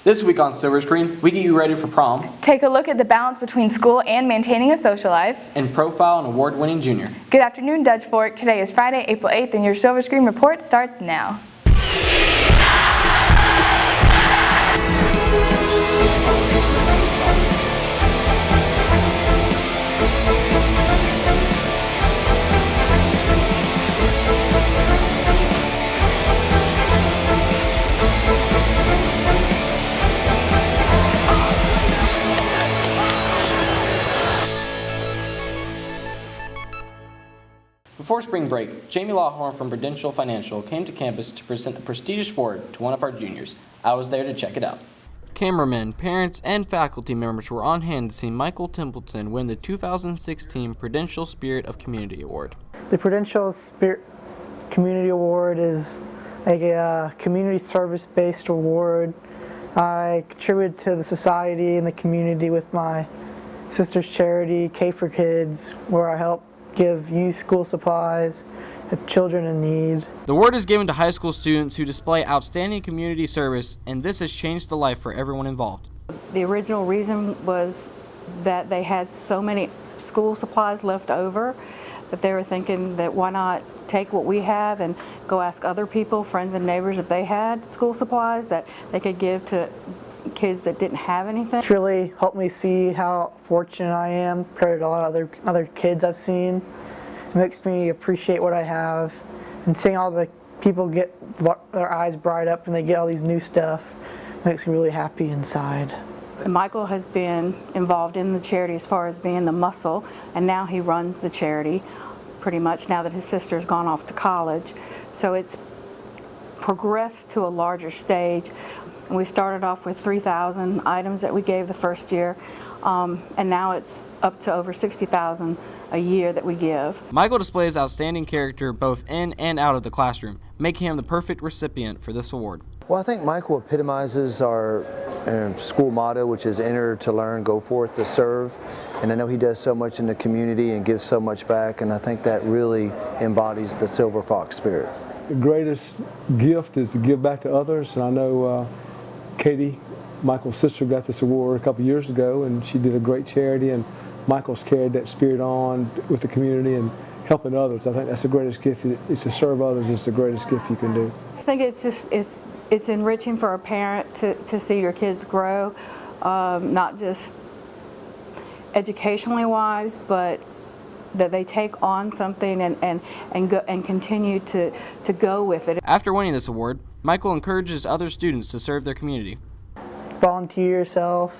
This week on Silver Screen, we get you ready for prom. Take a look at the balance between school and maintaining a social life. And profile an award-winning junior. Good afternoon, Dutch Fork. Today is Friday, April 8th, and your Silver Screen report starts now. Before spring break, Jamie Lawhorn from Prudential Financial came to campus to present a prestigious award to one of our juniors. I was there to check it out. Cameramen, parents, and faculty members were on hand to see Michael Templeton win the 2016 Prudential Spirit of Community Award. The Prudential Spirit Community Award is like a community service-based award. I contribute to the society and the community with my sister's charity, K for Kids, where I help give youth school supplies to children in need. The award is given to high school students who display outstanding community service, and this has changed the life for everyone involved. The original reason was that they had so many school supplies left over that they were thinking that why not take what we have and go ask other people, friends and neighbors, if they had school supplies that they could give to kids that didn't have anything. It's really helped me see how fortunate I am compared to a lot of other kids I've seen. It makes me appreciate what I have, and seeing all the people get their eyes bright up and they get all these new stuff makes me really happy inside. Michael has been involved in the charity as far as being the muscle, and now he runs the charity pretty much now that his sister's gone off to college. So it's progressed to a larger stage. We started off with 3,000 items that we gave the first year, and now it's up to over 60,000 a year that we give. Michael displays outstanding character both in and out of the classroom, making him the perfect recipient for this award. Well, I think Michael epitomizes our school motto, which is enter to learn, go forth to serve. And I know he does so much in the community and gives so much back, and I think that really embodies the Silver Fox spirit. The greatest gift is to give back to others, and I know Katie, Michael's sister, got this award a couple years ago, and she did a great charity, and Michael's carried that spirit on with the community and helping others. I think that's the greatest gift. Is to serve others is the greatest gift you can do. I think it's enriching for a parent to see your kids grow, not just educationally wise, but that they take on something and go and continue to go with it. After winning this award, Michael encourages other students to serve their community. Volunteer yourself,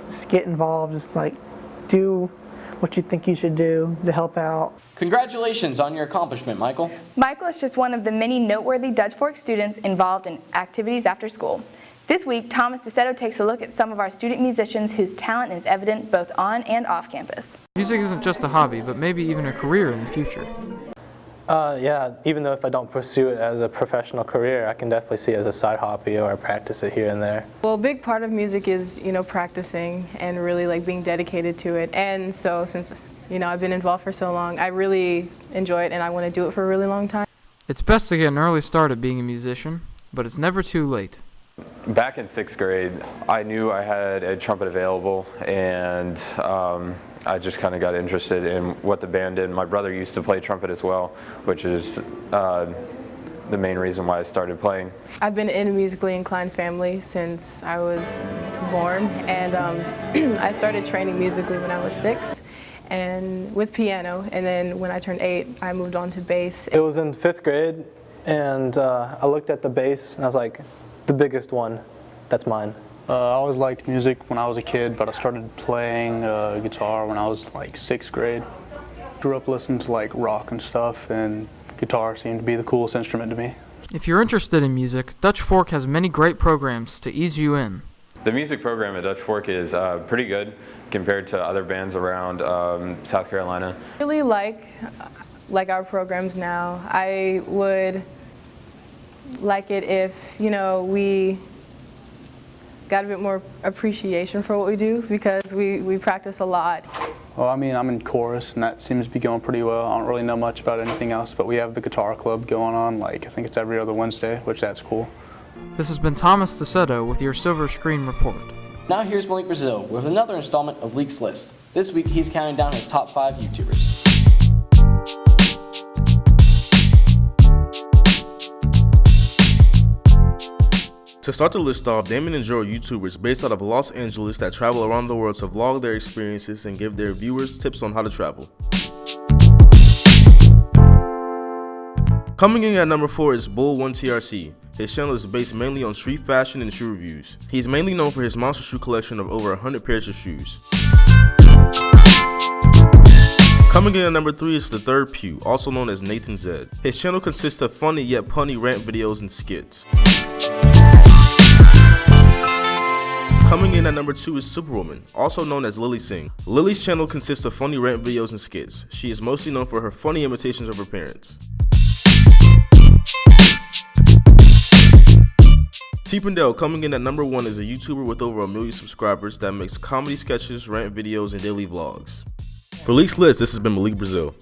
just get involved, just like do what you think you should do to help out. Congratulations on your accomplishment, Michael. Michael is just one of the many noteworthy Dutch Fork students involved in activities after school. This week, Thomas DeSetto takes a look at some of our student musicians whose talent is evident both on and off campus. Music isn't just a hobby, but maybe even a career in the future. Yeah, even though if I don't pursue it as a professional career, I can definitely see it as a side hobby, or I practice it here and there. Well, a big part of music is, practicing and really like being dedicated to it. And so since, I've been involved for so long, I really enjoy it and I want to do it for a really long time. It's best to get an early start at being a musician, but it's never too late. Back in 6th grade, I knew I had a trumpet available, and I just kind of got interested in what the band did. My brother used to play trumpet as well, which is the main reason why I started playing. I've been in a musically inclined family since I was born, and I started training musically when I was 6 and with piano, and then when I turned 8 I moved on to bass. It was in 5th grade, and I looked at the bass and I was like, the biggest one, that's mine. I always liked music when I was a kid, but I started playing guitar when I was like 6th grade. Grew up listening to like rock and stuff, and guitar seemed to be the coolest instrument to me. If you're interested in music, Dutch Fork has many great programs to ease you in. The music program at Dutch Fork is pretty good compared to other bands around South Carolina. I really like our programs now. I would like it if, we got a bit more appreciation for what we do, because we practice a lot. Well, I mean, I'm in chorus, and that seems to be going pretty well. I don't really know much about anything else, but we have the guitar club going on, like I think it's every other Wednesday, which that's cool. This has been Thomas DeSoto with your Silver Screen Report. Now here's Malik Brazil with another installment of Leaks List. This week he's counting down his top 5 YouTubers. To start the list off, Damon and Joe are YouTubers based out of Los Angeles that travel around the world to vlog their experiences and give their viewers tips on how to travel. Coming in at number 4 is Bull1TRC. His channel is based mainly on street fashion and shoe reviews. He's mainly known for his monster shoe collection of over 100 pairs of shoes. Coming in at number 3 is The Third Pew, also known as Nathan Zed. His channel consists of funny yet punny rant videos and skits. Coming in at number 2 is Superwoman, also known as Lily Singh. Lily's channel consists of funny rant videos and skits. She is mostly known for her funny imitations of her parents. T-Pendale, coming in at number 1, is a YouTuber with over 1 million subscribers that makes comedy sketches, rant videos, and daily vlogs. For Leaks List, this has been Malik Brazil.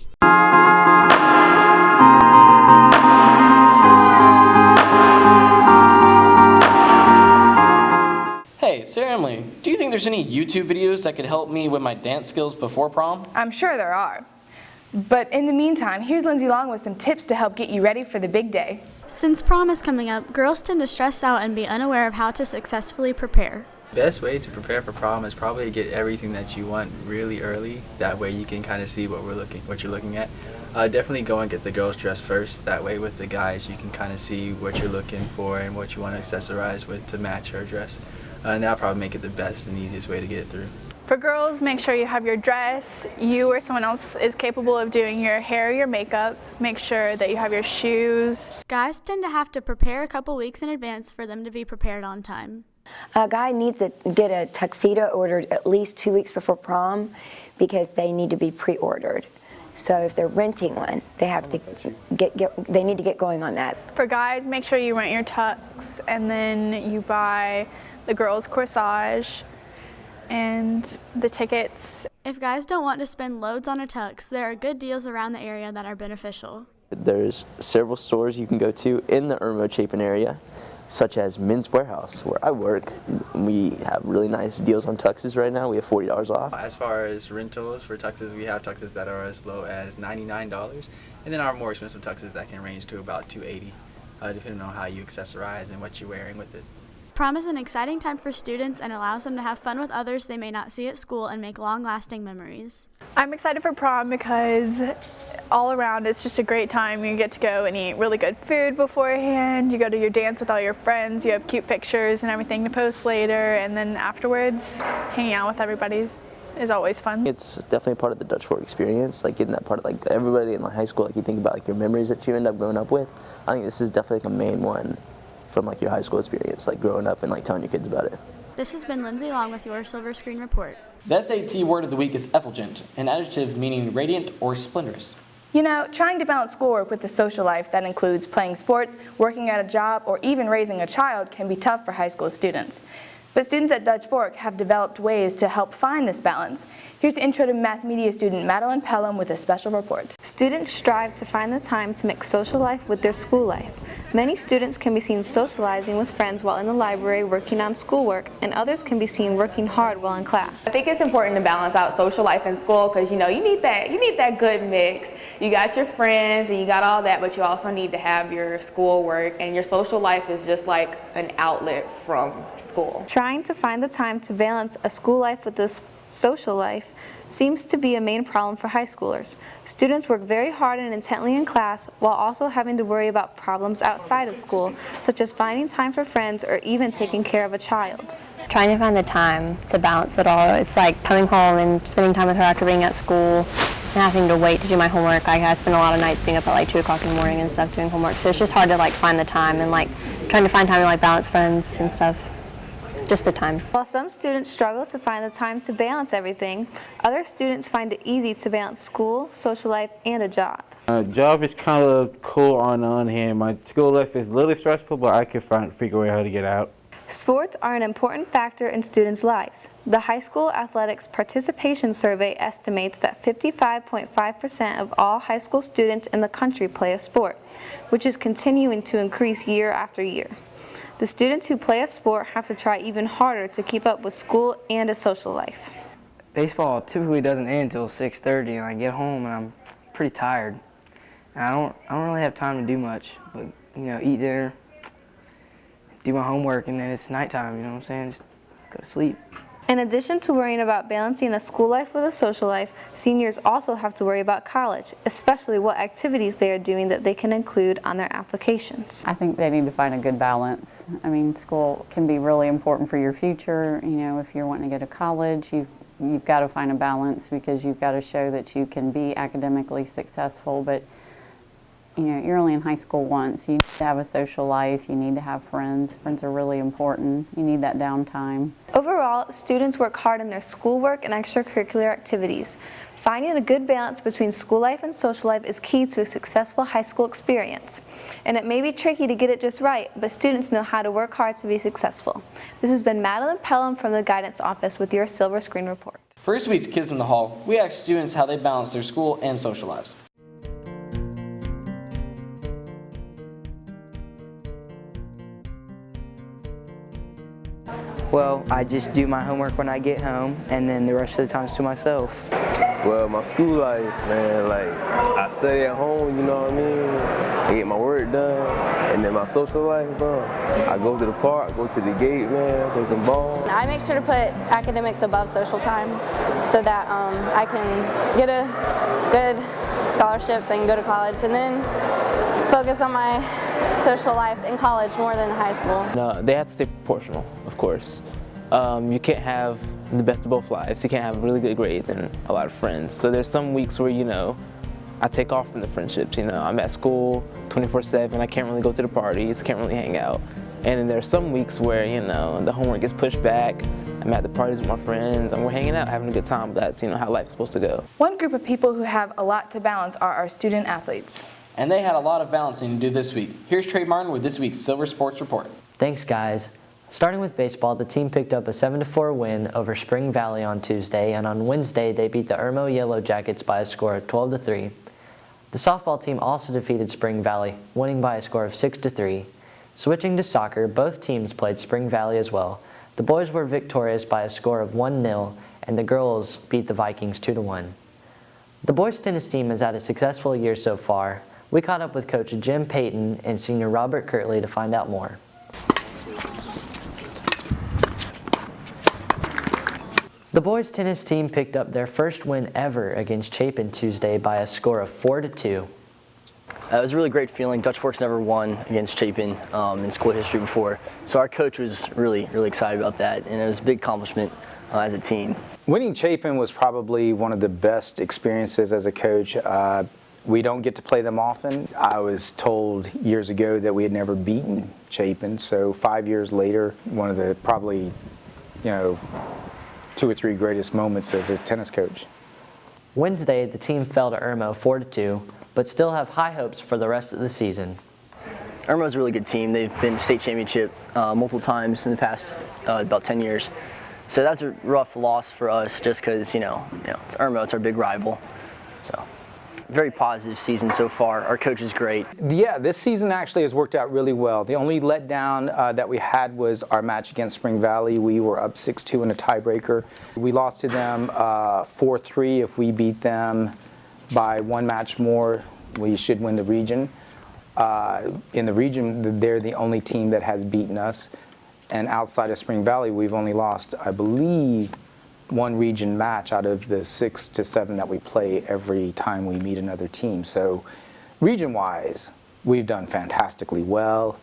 Hey, Sarah Emily, do you think there's any YouTube videos that could help me with my dance skills before prom? I'm sure there are. But in the meantime, here's Lindsay Long with some tips to help get you ready for the big day. Since prom is coming up, girls tend to stress out and be unaware of how to successfully prepare. Best way to prepare for prom is probably to get everything that you want really early. That way you can kind of see what you're looking at. Definitely go and get the girls dressed first. That way with the guys you can kind of see what you're looking for and what you want to accessorize with to match her dress. And that'll probably make it the best and easiest way to get it through. For girls, make sure you have your dress. You or someone else is capable of doing your hair, your makeup. Make sure that you have your shoes. Guys tend to have to prepare a couple weeks in advance for them to be prepared on time. A guy needs to get a tuxedo ordered at least 2 weeks before prom because they need to be pre-ordered. So if they're renting one, they have to they need to get going on that. For guys, make sure you rent your tux and then you buy the girls' corsage and the tickets. If guys don't want to spend loads on a tux, there are good deals around the area that are beneficial. There's several stores you can go to in the Irmo Chapin area, such as Men's Warehouse, where I work. We have really nice deals on tuxes right now. We have $40 off. As far as rentals for tuxes, we have tuxes that are as low as $99, and then our more expensive tuxes that can range to about $280, depending on how you accessorize and what you're wearing with it. Prom is an exciting time for students and allows them to have fun with others they may not see at school and make long-lasting memories. I'm excited for prom because all around it's just a great time. You get to go and eat really good food beforehand. You go to your dance with all your friends. You have cute pictures and everything to post later. And then afterwards, hanging out with everybody is always fun. It's definitely part of the Dutch Fork experience, like getting that part of like everybody in like high school, like you think about like your memories that you end up growing up with. I think this is definitely like a main one from like your high school experience, like growing up and like telling your kids about it. This has been Lindsay Long with your Silver Screen Report. The SAT word of the week is effulgent, an adjective meaning radiant or splendorous. You know, trying to balance schoolwork with the social life that includes playing sports, working at a job, or even raising a child can be tough for high school students. But students at Dutch Fork have developed ways to help find this balance. Here's Intro to Mass Media student Madeline Pelham with a special report. Students strive to find the time to mix social life with their school life. Many students can be seen socializing with friends while in the library working on schoolwork, and others can be seen working hard while in class. I think it's important to balance out social life and school because you need that good mix. You got your friends and you got all that, but you also need to have your schoolwork, and your social life is just like an outlet from school. Trying to find the time to balance a school life with this social life seems to be a main problem for high schoolers. Students work very hard and intently in class while also having to worry about problems outside of school, such as finding time for friends or even taking care of a child. Trying to find the time to balance it all. It's like coming home and spending time with her after being at school and having to wait to do my homework. I spend a lot of nights being up at like 2 o'clock in the morning and stuff doing homework, so it's just hard to like find the time and like trying to find time to like balance friends and stuff. Just the time. While some students struggle to find the time to balance everything, other students find it easy to balance school, social life, and a job. Job is kind of cool on the one hand. My school life is a little stressful, but I can figure out how to get out. Sports are an important factor in students' lives. The High School Athletics Participation Survey estimates that 55.5% of all high school students in the country play a sport, which is continuing to increase year after year. The students who play a sport have to try even harder to keep up with school and a social life. Baseball typically doesn't end until 6:30, and I get home and I'm pretty tired. And I don't really have time to do much, but eat dinner, do my homework, and then it's nighttime, you know what I'm saying? Just go to sleep. In addition to worrying about balancing a school life with a social life, seniors also have to worry about college, especially what activities they are doing that they can include on their applications. I think they need to find a good balance. I mean, school can be really important for your future. If you're wanting to go to college, you've got to find a balance because you've got to show that you can be academically successful, but you're only in high school once. You need to have a social life. You need to have friends. Friends are really important. You need that downtime. Overall, students work hard in their schoolwork and extracurricular activities. Finding a good balance between school life and social life is key to a successful high school experience. And it may be tricky to get it just right, but students know how to work hard to be successful. This has been Madeline Pelham from the Guidance Office with your Silver Screen Report. For this week's Kids in the Hall, we asked students how they balance their school and social lives. Well, I just do my homework when I get home, and then the rest of the time is to myself. Well, my school life, man, I study at home, you know what I mean? I get my work done, and then my social life, bro. I go to the park, go to the gate, man, play some ball. I make sure to put academics above social time so that I can get a good scholarship, then go to college, and then focus on my social life in college more than high school. No, they have to stay proportional, of course. You can't have the best of both lives. You can't have really good grades and a lot of friends. So there's some weeks where, I take off from the friendships. I'm at school 24/7. I can't really go to the parties, can't really hang out. And then there's some weeks where, the homework gets pushed back. I'm at the parties with my friends and we're hanging out, having a good time. That's, how life's supposed to go. One group of people who have a lot to balance are our student athletes. And they had a lot of balancing to do this week. Here's Trey Martin with this week's Silver Sports Report. Thanks, guys. Starting with baseball, the team picked up a 7-4 win over Spring Valley on Tuesday, and on Wednesday they beat the Irmo Yellow Jackets by a score of 12-3. The softball team also defeated Spring Valley, winning by a score of 6-3. Switching to soccer, both teams played Spring Valley as well. The boys were victorious by a score of 1-0, and the girls beat the Vikings 2-1. The boys tennis team has had a successful year so far. We caught up with Coach Jim Payton and Senior Robert Kirtley to find out more. The boys tennis team picked up their first win ever against Chapin Tuesday by a score of 4-2. It was a really great feeling. Dutch Fork's never won against Chapin in school history before, so our coach was really excited about that, and it was a big accomplishment as a team. Winning Chapin was probably one of the best experiences as a coach. We don't get to play them often. I was told years ago that we had never beaten Chapin, so 5 years later, one of the probably, 2 or 3 greatest moments as a tennis coach. Wednesday, the team fell to Irmo 4-2, but still have high hopes for the rest of the season. Irmo's a really good team. They've been to state championship multiple times in the past about 10 years. So that's a rough loss for us just because, it's Irmo, it's our big rival. So. Very positive season so far. Our coach is great. Yeah, this season actually has worked out really well. The only letdown that we had was our match against Spring Valley. We were up 6-2 in a tiebreaker. We lost to them 4-3. If we beat them by 1 match more, we should win the region. In the region, they're the only team that has beaten us. And outside of Spring Valley, we've only lost, I believe, 1 region match out of the 6 to 7 that we play every time we meet another team. So region-wise, we've done fantastically well.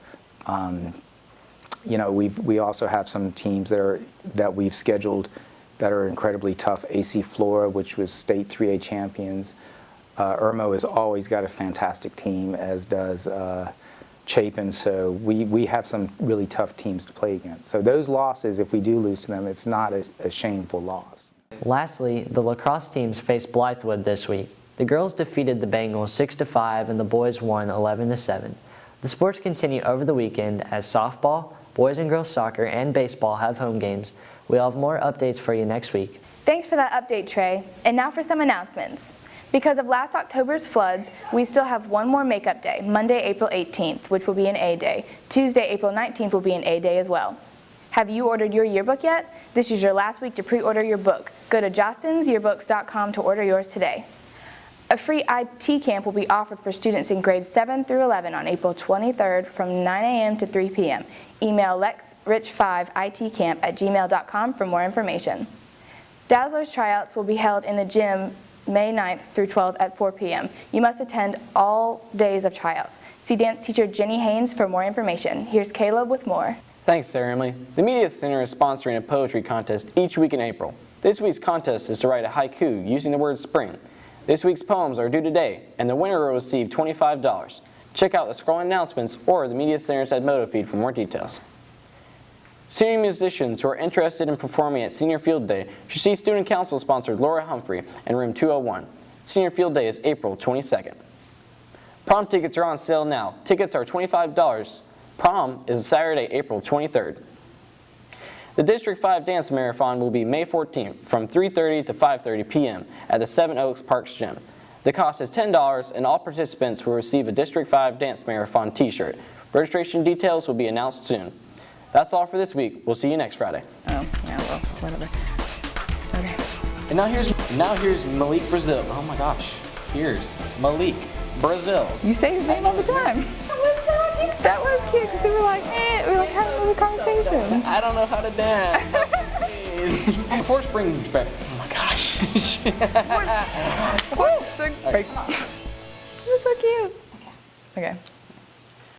We also have some teams that we've scheduled that are incredibly tough. AC Flora, which was state 3A champions. Irmo has always got a fantastic team, as does Chapin, so we have some really tough teams to play against. So those losses, if we do lose to them, it's not a shameful loss. Lastly, the lacrosse teams faced Blythewood this week. The girls defeated the Bengals 6-5 and the boys won 11-7. The sports continue over the weekend as softball, boys and girls soccer, and baseball have home games. We'll have more updates for you next week. Thanks for that update, Trey. And now for some announcements. Because of last October's floods, we still have one more makeup day, Monday, April 18th, which will be an A day. Tuesday, April 19th will be an A day as well. Have you ordered your yearbook yet? This is your last week to pre-order your book. Go to jostinsyearbooks.com to order yours today. A free IT camp will be offered for students in grades 7 through 11 on April 23rd from 9 a.m. to 3 p.m. Email lexrich5itcamp@gmail.com for more information. Dazzlers tryouts will be held in the gym May 9th through 12th at 4 p.m. You must attend all days of tryouts. See dance teacher Jenny Haynes for more information. Here's Caleb with more. Thanks, Sarah Emily. The Media Center is sponsoring a poetry contest each week in April. This week's contest is to write a haiku using the word spring. This week's poems are due today, and the winner will receive $25. Check out the scrolling announcements or the Media Center's Edmodo feed for more details. Senior musicians who are interested in performing at Senior Field Day should see Student Council-sponsored Laura Humphrey in room 201. Senior Field Day is April 22nd. Prom tickets are on sale now. Tickets are $25. Prom is Saturday, April 23rd. The District 5 Dance Marathon will be May 14th from 3:30 to 5:30 p.m. at the Seven Oaks Parks Gym. The cost is $10 and all participants will receive a District 5 Dance Marathon t-shirt. Registration details will be announced soon. That's all for this week. We'll see you next Friday. Oh, yeah, well, whatever. Okay. And now here's Malik Brazil. Oh my gosh. Here's Malik Brazil. You say his name all the time. That was cute because we were like, we were like having a little conversation. I don't know how to dance. Before spring break. Oh my gosh. Spring break. It was so cute. Okay.